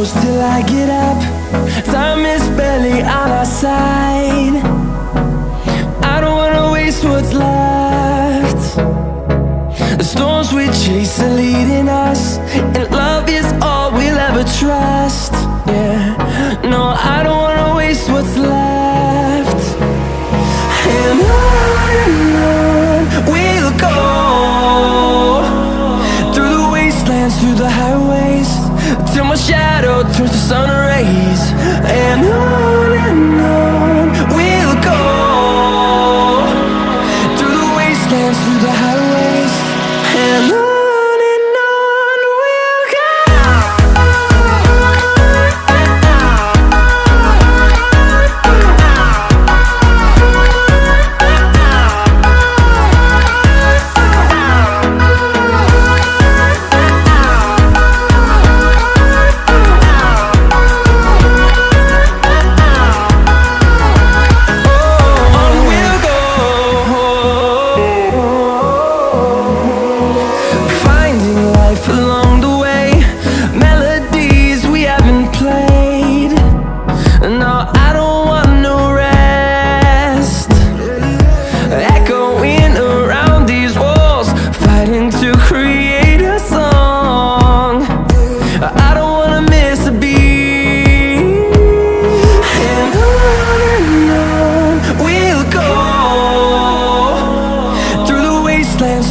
close till I get up. Time is barely on our side. I don't wanna waste what's left. The storms we chase are leading us, and love is all we'll ever trust. Yeah, no, I don't wanna waste what's left. And on we'll go, through the wastelands, through the highways, till my shadow turns to sun rays. And on we'll go, through the wastelands, through the highways, and on we'll go.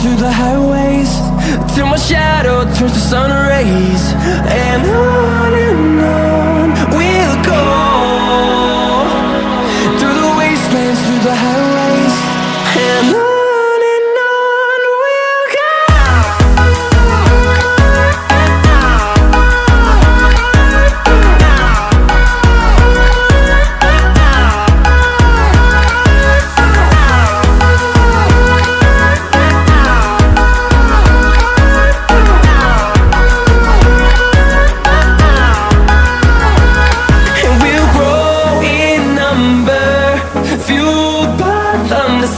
Through the highways, till my shadow turns to sun rays. And on we'll go, through the wastelands, through the highways, and on we'll go.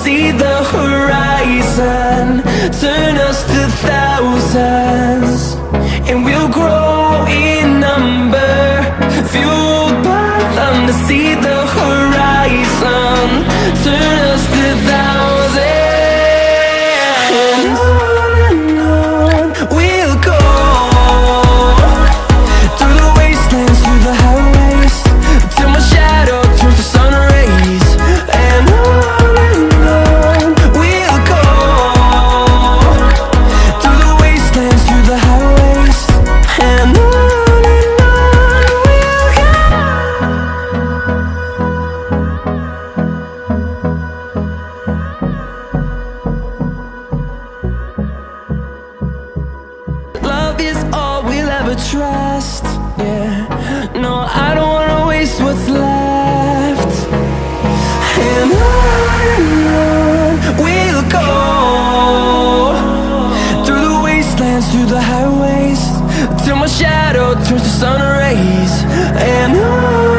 See the horizon, turn us to thousands, and we'll grow in number, fueled by them. To see the horizon, turn us to thousands, and on we'll go, through the wastelands, through the highways, till my shadow turns to sun rays. And on trust, yeah. No, I don't wanna waste what's left. And on we'll go, through the wastelands, through the highways, till my shadow turns to sun rays. And on